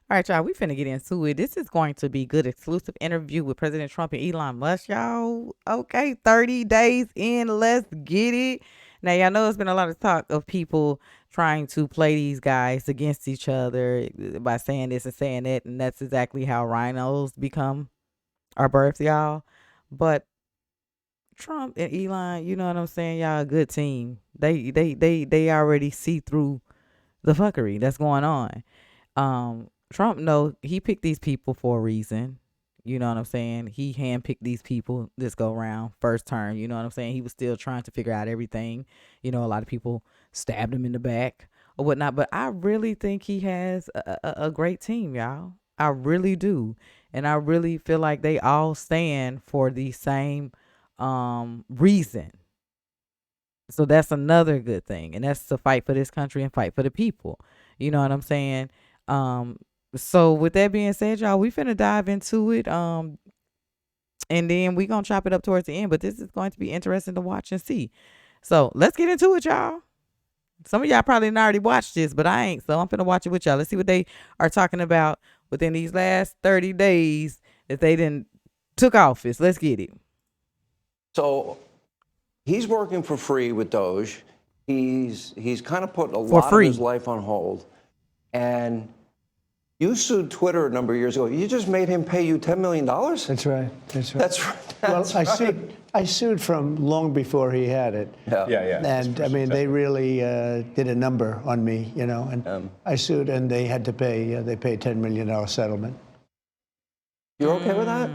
All right, y'all, we finna get into it. This is going to be good exclusive interview with President Trump and Elon Musk, y'all. Okay, 30 days in, let's get it. Now, y'all know there's been a lot of talk of people trying to play these guys against each other by saying this and saying that, and that's exactly how rhinos become our births, y'all. But Trump and Elon, you know what I'm saying? Y'all a good team. They already see through the fuckery that's going on. Trump know he picked these people for a reason. You know what I'm saying? He handpicked these people this go round, first term. You know what I'm saying? He was still trying to figure out everything. You know, a lot of people stabbed him in the back or whatnot. But I really think he has a great team, y'all. I really do. And I really feel like they all stand for the same reason. So that's another good thing. And that's to fight for this country and fight for the people. You know what I'm saying? So with that being said, y'all, we finna dive into it. And then we gonna chop it up towards the end. But this is going to be interesting to watch and see. So let's get into it, y'all. Some of y'all probably already watched this, but I ain't. So I'm finna watch it with y'all. Let's see what they are talking about within these last 30 days that they didn't took office. Let's get it. So he's working for free with DOGE. He's kind of put a lot of his life on hold. And you sued Twitter a number of years ago. You just made him pay you $10 million? That's right. That's right. That's well, I sued from long before he had it. Yeah. And I mean, they really did a number on me, you know. And I sued, and they had to pay. They paid $10 million settlement. You're okay with that?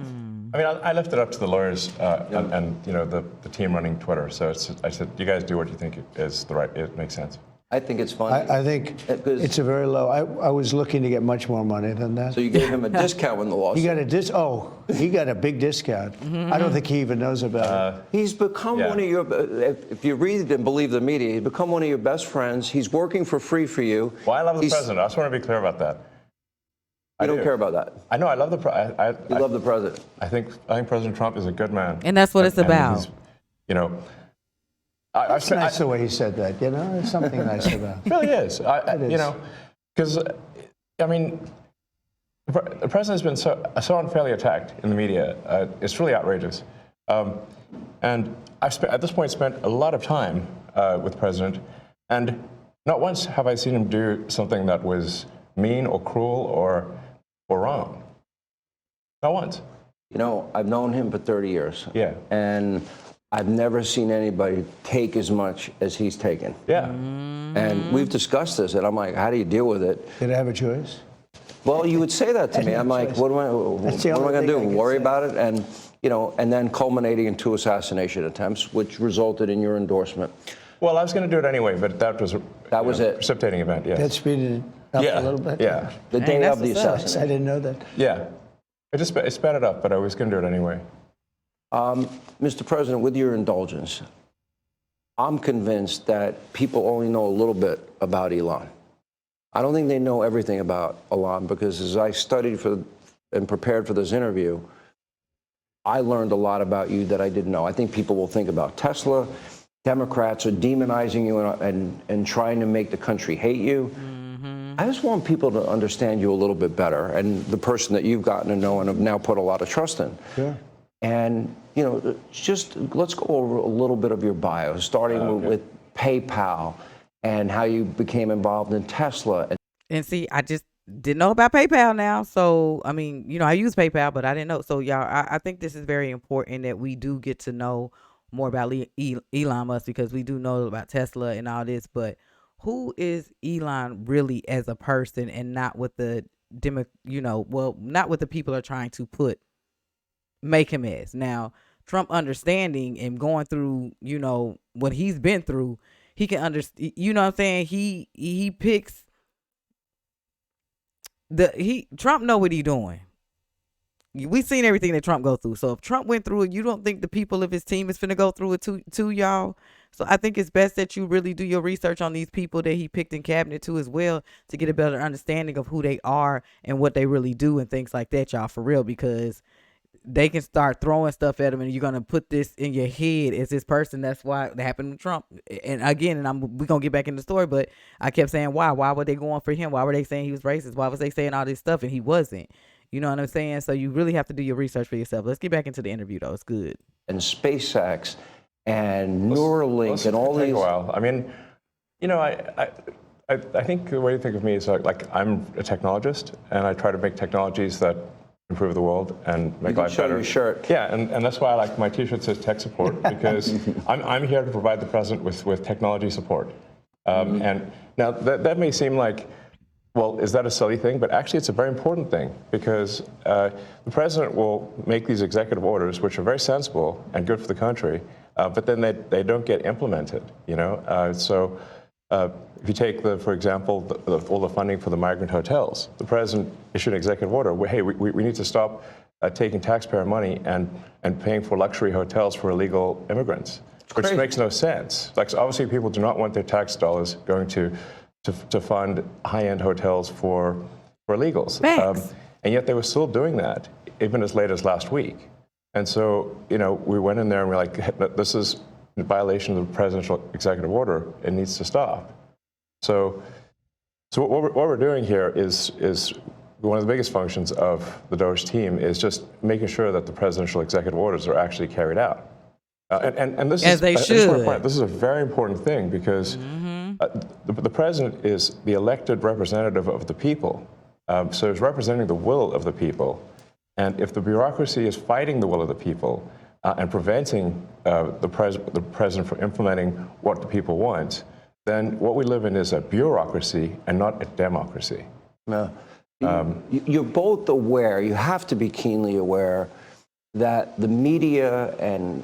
I mean, I left it up to the lawyers and you know the team running Twitter. So I said, you guys do what you think is the right. It makes sense. I think it's fine. I think it's a very low. I was looking to get much more money than that. So you gave him a discount when the lawsuit. He got a he got a big discount. I don't think he even knows about it. He's become one of your. If you read and believe the media, he's become one of your best friends. He's working for free for you. Well, I love the president. I just want to be clear about that. I don't care about that. I know. I love the president. You love the president. I think President Trump is a good man. And that's what it's about. You know. It's nice the way he said that, you know? There's something nice about it. It really is. You know, because, I mean, the president has been so unfairly attacked in the media. It's really outrageous. And I've at this point spent a lot of time with the president, and not once have I seen him do something that was mean or cruel or wrong. Not once. You know, I've known him for 30 years. Yeah. And I've never seen anybody take as much as he's taken. Yeah. And we've discussed this, and I'm like, how do you deal with it? Did I have a choice? Well, you would say that to me. I'm like, what am I going to do? Worry about it? And, you know, and then culminating in 2 assassination attempts, which resulted in your endorsement. Well, I was going to do it anyway, but that was it. Precipitating event, yes. That speeded it up a little bit? Yeah. The day of the assassination. I didn't know that. Yeah. It sped it up, but I was going to do it anyway. Mr. President, with your indulgence, I'm convinced that people only know a little bit about Elon. I don't think they know everything about Elon, because as I studied and prepared for this interview, I learned a lot about you that I didn't know. I think people will think about Tesla. Democrats are demonizing you and trying to make the country hate you. I just want people to understand you a little bit better, and the person that you've gotten to know and have now put a lot of trust in. Sure. And, you know, just let's go over a little bit of your bio, starting with PayPal and how you became involved in Tesla. And see, I just didn't know about PayPal now. So, I mean, you know, I use PayPal, but I didn't know. So, y'all, I think this is very important that we do get to know more about Elon Musk, because we do know about Tesla and all this. But who is Elon really as a person, and not what the not what the people are trying to make him as. Now, Trump understanding and going through, you know, what he's been through, he can understand, you know what I'm saying? He picks Trump know what he doing. We've seen everything that Trump go through. So if Trump went through it, you don't think the people of his team is finna go through it too, y'all? So I think it's best that you really do your research on these people that he picked in cabinet too as well, to get a better understanding of who they are and what they really do and things like that, y'all, for real, because they can start throwing stuff at him, and you're gonna put this in your head as this person. That's why it happened to Trump. And again, we're gonna get back in the story, but I kept saying why were they going for him? Why were they saying he was racist? Why was they saying all this stuff and he wasn't? You know what I'm saying? So you really have to do your research for yourself. Let's get back into the interview though. It's good. And SpaceX and Neuralink and all take these. a while. I mean, you know, I think the way to think of me is like I'm a technologist, and I try to make technologies that improve the world and make life Show better. your shirt. Yeah, and that's why I like my T-shirt says tech support, because I'm here to provide the president with technology support. And now that may seem like, well, is that a silly thing? But actually, it's a very important thing, because the president will make these executive orders, which are very sensible and good for the country, but then they don't get implemented. You know, so. If you take, for example, all the funding for the migrant hotels, the president issued an executive order where, hey, we need to stop taking taxpayer money and paying for luxury hotels for illegal immigrants, which makes no sense. Like, so obviously, people do not want their tax dollars going to fund high-end hotels for illegals. And yet they were still doing that, even as late as last week. And so, you know, we went in there and we're like, this is in violation of the presidential executive order. It needs to stop. So what we're doing here is one of the biggest functions of the DOGE team is just making sure that the presidential executive orders are actually carried out. And this As is, they I just want to should. point out, this is a very important thing, because the president is the elected representative of the people. So he's representing the will of the people. And if the bureaucracy is fighting the will of the people, and preventing the president from implementing what the people want, then what we live in is a bureaucracy and not a democracy. You're both aware, you have to be keenly aware, that the media and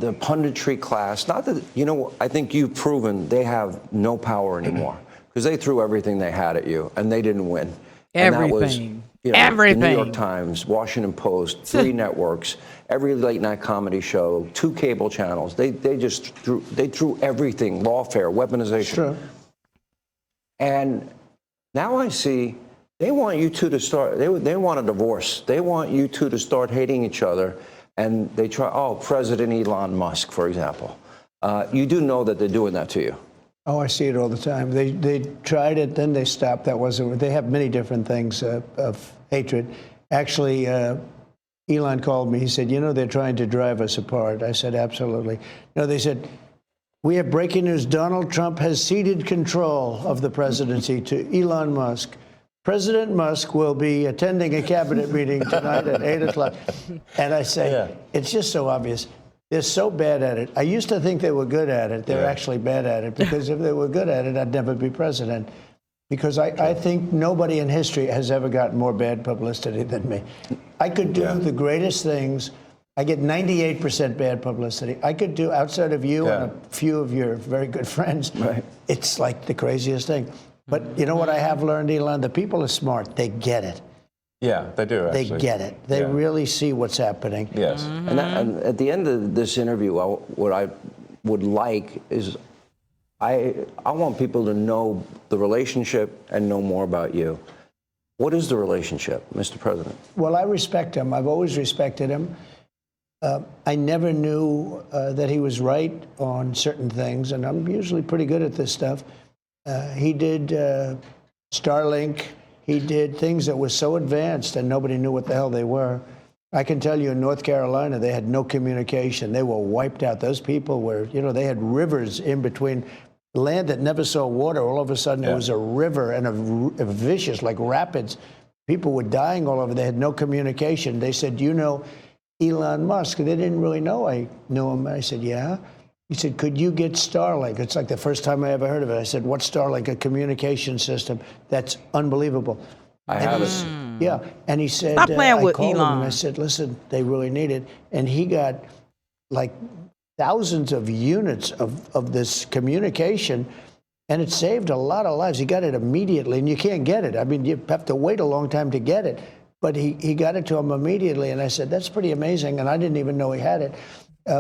the punditry class, not that, you know, I think you've proven they have no power anymore, because they threw everything they had at you and they didn't win. And that was, Everything. you know, Everything. The New York Times, Washington Post, 3 networks, every late night comedy show, 2 cable channels. They just threw everything, lawfare, weaponization. Sure. And now I see they want you two to start, they want a divorce. They want you two to start hating each other. And they try, President Elon Musk, for example. You do know that they're doing that to you. Oh, I see it all the time. They tried it, then they stopped. That wasn't. They have many different things of hatred. Actually, Elon called me. He said, you know, they're trying to drive us apart. I said, absolutely. No, they said, we have breaking news. Donald Trump has ceded control of the presidency to Elon Musk. President Musk will be attending a cabinet meeting tonight at 8 o'clock. And I say, It's just so obvious. They're so bad at it. I used to think they were good at it. They're actually bad at it, because if they were good at it, I'd never be president. Because I think nobody in history has ever gotten more bad publicity than me. I could do the greatest things. I get 98% bad publicity. I could do, outside of you and a few of your very good friends, it's like the craziest thing. But you know what I have learned, Elon? The people are smart. They get it. Yeah, they do, actually. They get it. They really see what's happening. Yes. And at the end of this interview, what I would like is I want people to know the relationship and know more about you. What is the relationship, Mr. President? Well, I respect him. I've always respected him. I never knew that he was right on certain things, and I'm usually pretty good at this stuff. He did Starlink. He did things that were so advanced and nobody knew what the hell they were. I can tell you in North Carolina, they had no communication. They were wiped out. Those people were, you know, they had rivers in between. Land that never saw water, all of a sudden it was a river and a vicious, like rapids. People were dying all over. They had no communication. They said, you know Elon Musk? They didn't really know I knew him. I said, yeah. He said, could you get Starlink? It's like the first time I ever heard of it. I said, what's Starlink? A communication system. That's unbelievable. I have it. Yeah. And he said, Stop playing with I called him Elon. and I said, listen, they really need it. And he got like thousands of units of this communication, and it saved a lot of lives. He got it immediately, and you can't get it. I mean, you have to wait a long time to get it. But he got it to him immediately, and I said, that's pretty amazing, and I didn't even know he had it.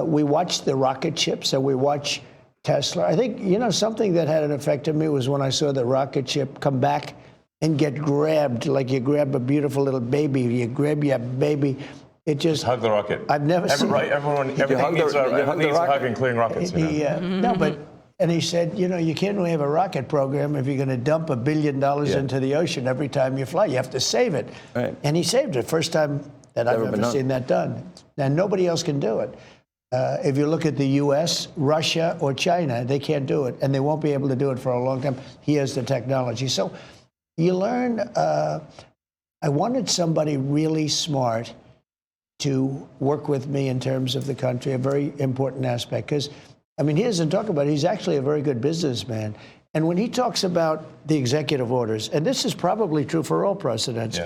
We watched the rocket ships, and we watched Tesla. I think, you know, something that had an effect on me was when I saw the rocket ship come back and get grabbed, like you grab a beautiful little baby. You grab your baby It just Hug the rocket. I've never seen. Right, everything needs a hug, including rockets. You know? No, but and he said, you can't really have a rocket program if you're going to dump $1 billion into the ocean every time you fly. You have to save it. Right. And he saved it. First time that I've ever seen that done. And nobody else can do it. If you look at the U.S., Russia, or China, they can't do it, and they won't be able to do it for a long time. He has the technology. So you learn. I wanted somebody really smart to work with me in terms of the country, a very important aspect. Because, I mean, he doesn't talk about it. He's actually a very good businessman. And when he talks about the executive orders, and this is probably true for all presidents,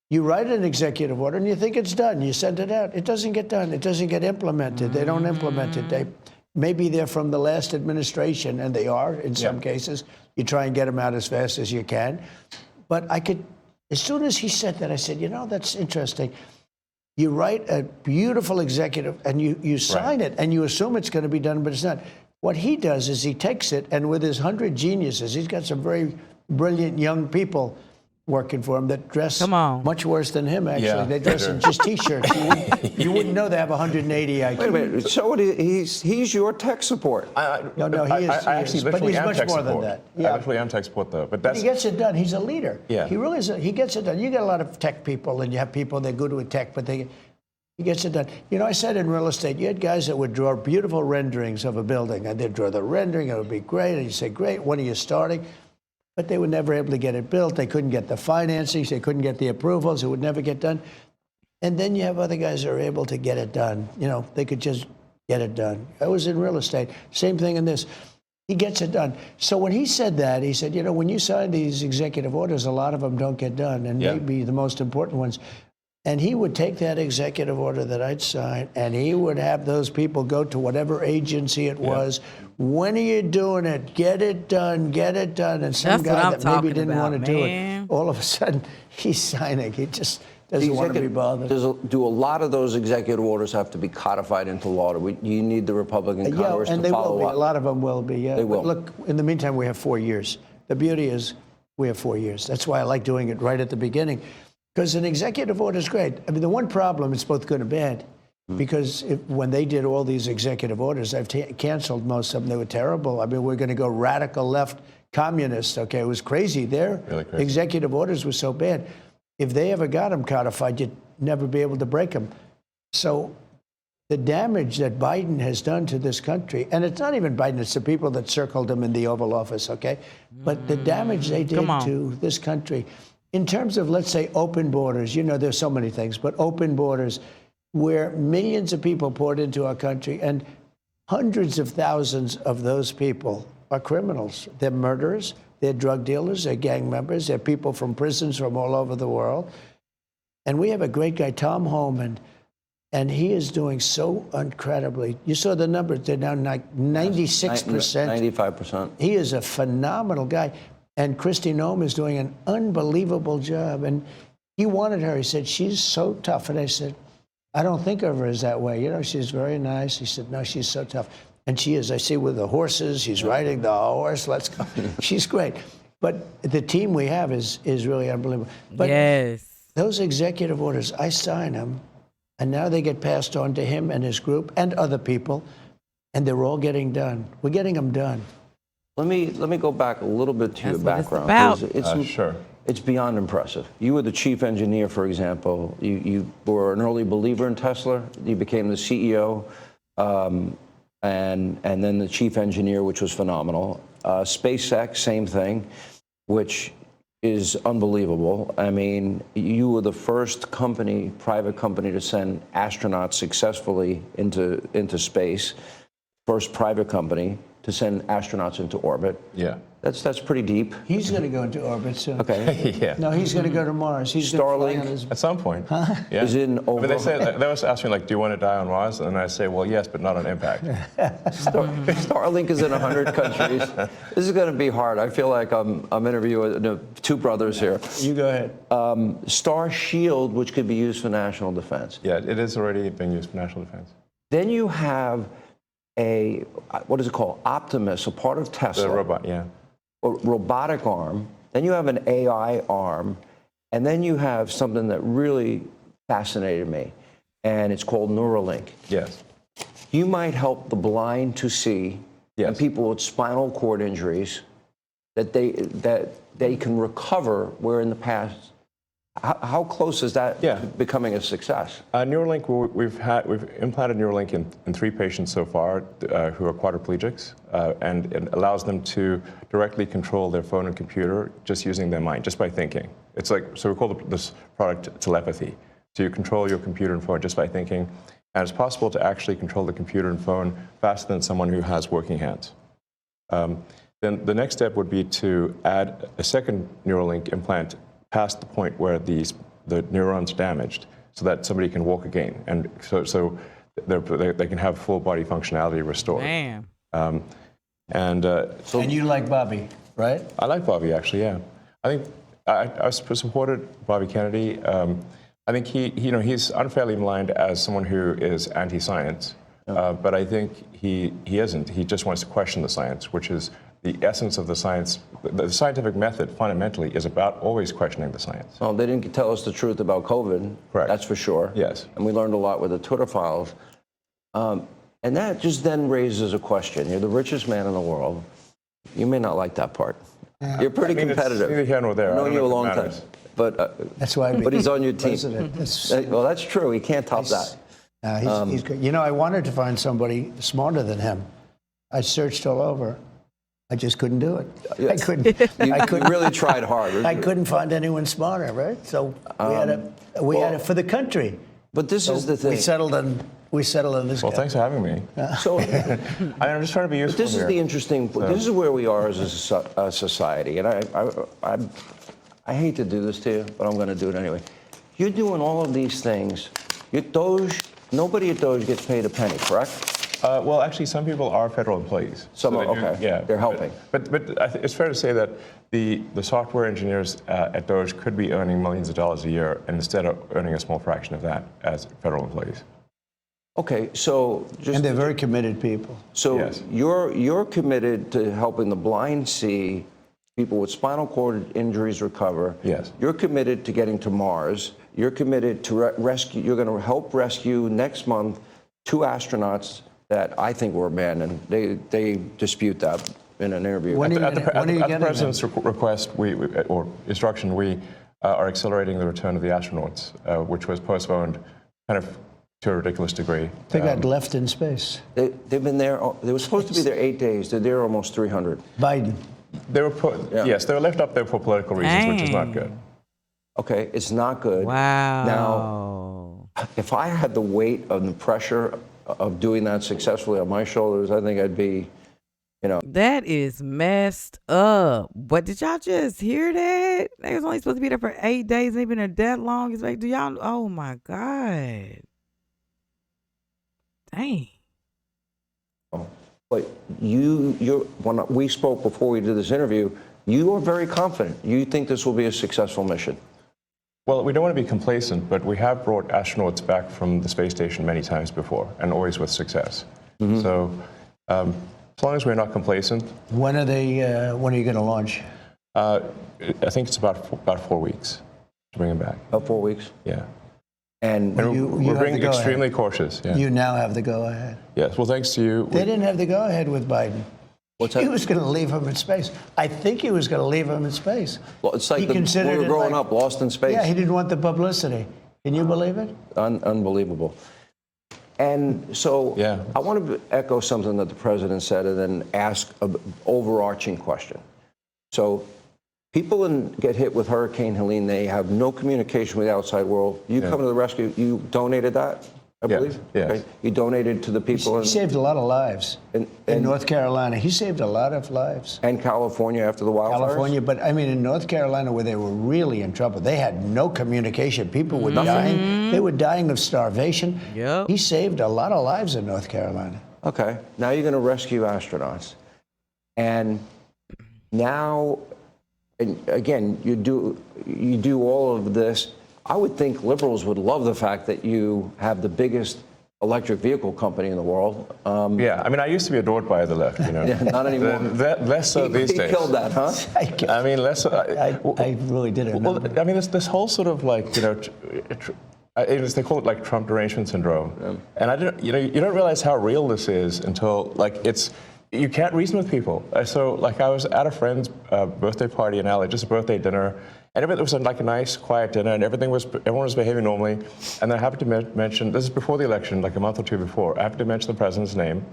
you write an executive order and you think it's done. You send it out. It doesn't get done. It doesn't get implemented. They don't implement it. Maybe they're from the last administration, and they are in some cases. You try and get them out as fast as you can. But as soon as he said that, I said, that's interesting. You write a beautiful executive, and you sign it, and you assume it's going to be done, but it's not. What he does is he takes it, and with his 100 geniuses, he's got some very brilliant young people working for him that dress much worse than him, actually. Yeah, they dress in just T-shirts. You wouldn't know they have 180 IQ. Wait a minute. So he's your tech support. No, he is. I actually but he's am much tech more support. than that. Yeah. I actually am tech support, though. But he gets it done. He's a leader. Yeah. He really is. He gets it done. You get a lot of tech people, and you have people that are good with tech, but he gets it done. I said in real estate, you had guys that would draw beautiful renderings of a building, and they'd draw the rendering. It would be great. And you say, great, when are you starting? But they were never able to get it built. They couldn't get the financing. They couldn't get the approvals. It would never get done. And then you have other guys that are able to get it done. They could just get it done. I was in real estate. Same thing in this. He gets it done. So when he said that, he said, when you sign these executive orders, a lot of them don't get done, and maybe the most important ones. And he would take that executive order that I'd sign, and he would have those people go to whatever agency it was. When are you doing it? Get it done. Get it done. And some guy that maybe didn't want to do it, all of a sudden he's signing. He just doesn't want to be bothered. Do a lot of those executive orders have to be codified into law? You need the Republican Congress and to they follow will be. up? A lot of them will be. Yeah, They will. But look, in the meantime, we have 4 years. The beauty is we have 4 years. That's why I like doing it right at the beginning. Because an executive order is great. I mean, the one problem, it's both good and bad. Because when they did all these executive orders, I've canceled most of them. They were terrible. I mean, we're going to go radical left communist. Okay, it was crazy. Their executive orders were so bad. If they ever got them codified, you'd never be able to break them. So the damage that Biden has done to this country, and it's not even Biden, it's the people that circled him in the Oval Office, okay? But the damage they did to this country, in terms of, let's say, open borders, there's so many things, but open borders where millions of people poured into our country, and hundreds of thousands of those people are criminals. They're murderers, they're drug dealers, they're gang members, they're people from prisons from all over the world. And we have a great guy, Tom Homan, and he is doing so incredibly. You saw the numbers, they're now like 96%. 95%. He is a phenomenal guy. And Kristi Noem is doing an unbelievable job. And he wanted her. He said, she's so tough. And I said, I don't think of her as that way. She's very nice. He said, no, she's so tough. And she is. I see with the horses, she's riding the horse. Let's go. She's great. But the team we have is really unbelievable. But those executive orders, I sign them, and now they get passed on to him and his group and other people, and they're all getting done. We're getting them done. Let me go back a little bit to your background. Sure. It's beyond impressive. You were the chief engineer, for example. You were an early believer in Tesla. You became the CEO, and then the chief engineer, which was phenomenal. SpaceX, same thing, which is unbelievable. I mean, you were the first private company to send astronauts successfully into space. First private company to send astronauts into orbit. Yeah. That's pretty deep. He's going to go into orbit soon. Okay. Yeah. No, he's going to go to Mars. He's Starlink. At some point. Huh? Yeah. Is in over. But they always ask me, like, do you want to die on Mars? And I say, well, yes, but not on impact. Starlink is in 100 countries. This is going to be hard. I feel like I'm interviewing two brothers here. You go ahead. Star Shield, which could be used for national defense. Yeah, it is already being used for national defense. Then you have what is it called? Optimus, a part of Tesla. The robot, yeah. A robotic arm. Then you have an AI arm. And then you have something that really fascinated me. and it's called Neuralink. Yes. You might help the blind to see, Yes. and people with spinal cord injuries that they can recover, where in the past, how close is that Yeah. to becoming a success? Neuralink, we've implanted Neuralink in 3 patients so far who are quadriplegics, and it allows them to directly control their phone and computer just using their mind, just by thinking. It's like, so we call this product telepathy. So you control your computer and phone just by thinking, and it's possible to actually control the computer and phone faster than someone who has working hands. Then the next step would be to add a second Neuralink implant past the point where the neurons damaged, so that somebody can walk again, and so they can have full body functionality restored. Man. And you like Bobby, right? I like Bobby, actually. Yeah, I think I supported Bobby Kennedy. I think he's unfairly maligned as someone who is anti-science, but I think he isn't. He just wants to question the science, which is the essence of the science. The scientific method fundamentally is about always questioning the science. Well, they didn't tell us the truth about COVID. Correct. That's for sure. Yes. And we learned a lot with the Twitter files. And that just then raises a question. You're the richest man in the world. You may not like that part. You're pretty competitive. It's neither here nor there. I've known you a long time. Matters. But That's why. but he's on your team. President. Well, that's true. He can't top that. He's good. You know, I wanted to find somebody smarter than him. I searched all over. I just couldn't do it. Yes. I couldn't. You really tried hard. I couldn't find anyone smarter, right? So we had it for the country. But this is the thing. We settled on this Well, guy. thanks for having me. So, I'm just trying to be useful this is here. the interesting. This is where we are as a society, and I hate to do this to you, but I'm going to do it anyway. You're doing all of these things. DOGE. Nobody at DOGE gets paid a penny, correct? Well, actually, some people are federal employees. Some are, okay. Yeah, They're helping. But it's fair to say that the software engineers at DOGE could be earning millions of dollars a year, and instead of earning a small fraction of that as federal employees. Okay, so just And they're very committed people. so Yes. you're committed to helping the blind see, people with spinal cord injuries recover. Yes. You're committed to getting to Mars. You're committed to rescue. You're going to help rescue next month 2 astronauts that I think were abandoned. They dispute that in an interview. When are you At gonna- the president's request, or instruction, we are accelerating the return of the astronauts, which was postponed kind of to a ridiculous degree. They got left in space. They've been there. They were supposed to be there 8 days. They're there almost 300. Biden. They were yes, they were left up there for political reasons, which is not Dang. good. Okay, it's not good. Wow. Now, if I had the weight of the pressure of doing that successfully on my shoulders, I think I'd be, That is messed up. But did y'all just hear that? They was only supposed to be there for 8 days. They've been there that long. It's like, do y'all? Oh my God. Dang. but when we spoke before we did this interview, you are very confident. You think this will be a successful mission. Well, we don't want to be complacent, but we have brought astronauts back from the space station many times before, and always with success. So, as long as we're not complacent, When are you going to launch? I think it's about 4 weeks to bring them back. About 4 weeks. Yeah, And and You we're have being the go-ahead. extremely cautious. Yeah. You now have the go-ahead. Yes. Well, thanks to you. They didn't have the go-ahead with Biden. what's He that? was going to leave him in space. I think he was going to leave him in space. Well, it's like He when considered we were it growing like- up, lost in space. Yeah, he didn't want the publicity. Can you believe it? Unbelievable. And so Yeah. I want to echo something that the president said and then ask an overarching question. So people get hit with Hurricane Helene. They have no communication with the outside world. You come to the rescue. You donated that, I Yes, believe? yes. Okay. You donated to the people He saved a lot of lives in in North Carolina. He saved a lot of lives. and California after the wildfires? California, but I mean in North Carolina where they were really in trouble, they had no communication. People were dying. They were dying of starvation. Yep. He saved a lot of lives in North Carolina. Okay. Now you're going to rescue astronauts. And now, and again, you do all of this. I would think liberals would love the fact that you have the biggest electric vehicle company in the world. Yeah. I mean, I used to be adored by the left. Yeah, not anymore. Less so these He days. killed that, huh? I mean, less. I really did it. Well, I mean, this whole sort of like, they call it like Trump derangement syndrome. And I didn't, you don't realize how real this is until you can't reason with people. So like I was at a friend's birthday party in LA, just a birthday dinner, and it was like a nice, quiet dinner, and everyone was behaving normally. And then I happened to mention, this is before the election, like a month or two before, I happened to mention the president's name.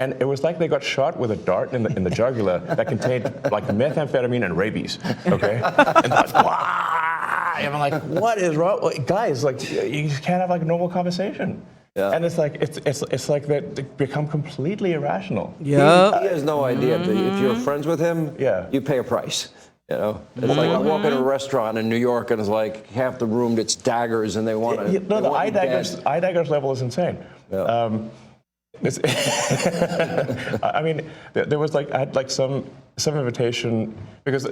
And it was like they got shot with a dart in the jugular that contained like methamphetamine and rabies. Okay, and like, wow! And I'm like, what is wrong, guys? Like, you can't have like a normal conversation. Yeah. And it's like they become completely irrational. Yeah, he has no idea. If you're friends with him, you pay a price. It's like I walk in a restaurant in New York and it's like half the room it's daggers and they want to. No, the eye daggers level is insane. Yeah. I mean, there was like I had like some invitation because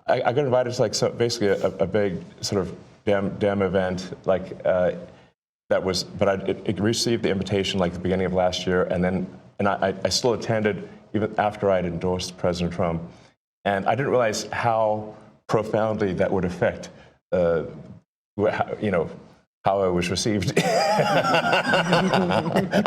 I got invited to basically a big sort of damn event that was, but it received the invitation like the beginning of last year, and I still attended even after I had endorsed President Trump, and I didn't realize how profoundly that would affect how I was received. I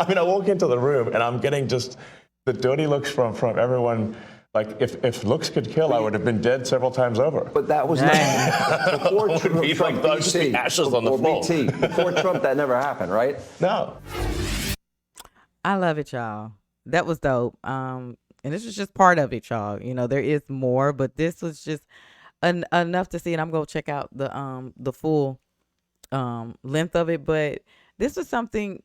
mean, I walk into the room and I'm getting just the dirty looks from everyone. Like, if looks could kill, I would have been dead several times over. But that was not before Trump. BC, ashes on the floor. Before Trump, that never happened, right? No. I love it, y'all. That was dope. And this is just part of it, y'all. There is more, but this was just enough to see. And I'm gonna check out the full length of it, but this was something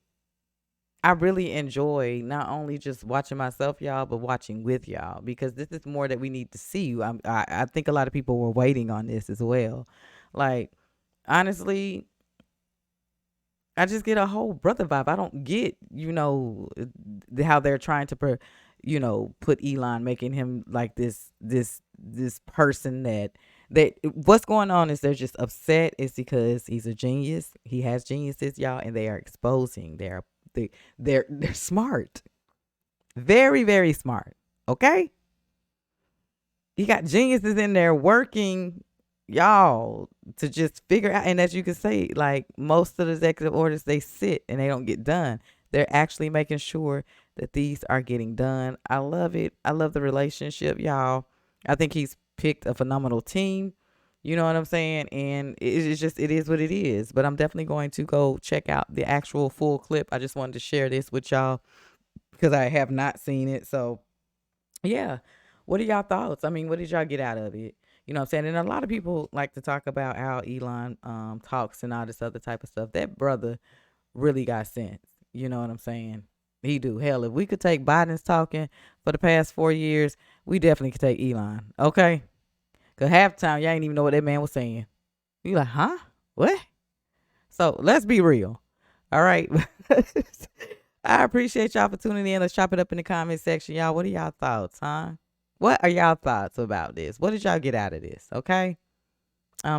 I really enjoy, not only just watching myself, y'all, but watching with y'all, because this is more that we need to see. I think a lot of people were waiting on this as well. Like, honestly, I just get a whole brother vibe. I don't get, how they're trying to, put Elon, making him like this person that what's going on is they're just upset is because he's a genius. He has geniuses, y'all, and they are exposing. They're smart. Very, very smart. Okay? You got geniuses in there working, y'all, to just figure out. And as you can say, like most of the executive orders, they sit and they don't get done. They're actually making sure that these are getting done. I love it. I love the relationship, y'all. I think he's picked a phenomenal team. You know what I'm saying? And it is what it is. But I'm definitely going to go check out the actual full clip. I just wanted to share this with y'all because I have not seen it. So, yeah. What are y'all thoughts? I mean, what did y'all get out of it? You know what I'm saying? And a lot of people like to talk about how Elon talks and all this other type of stuff. That brother really got sense. You know what I'm saying? He do. Hell, if we could take Biden's talking for the past 4 years, we definitely could take Elon. Okay? Because half the time, y'all ain't even know what that man was saying. You like, huh? What? So let's be real. All right. I appreciate y'all for tuning in. Let's chop it up in the comment section. Y'all, what are y'all thoughts, huh? What are y'all thoughts about this? What did y'all get out of this? Okay.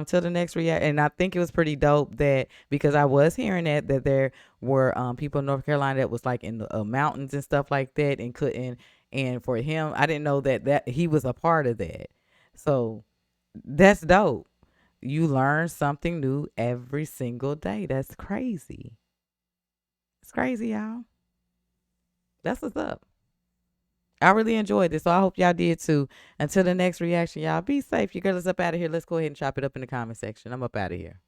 Till the next react. And I think it was pretty dope that, because I was hearing that there were people in North Carolina that was like in the mountains and stuff like that and couldn't. And for him, I didn't know that he was a part of that. So that's dope. You learn something new every single day. That's crazy. It's crazy, y'all. That's what's up. I really enjoyed this, so I hope y'all did too. Until the next reaction, y'all be safe. Your girl is up out of here. Let's go ahead and chop it up in the comment section. I'm up out of here.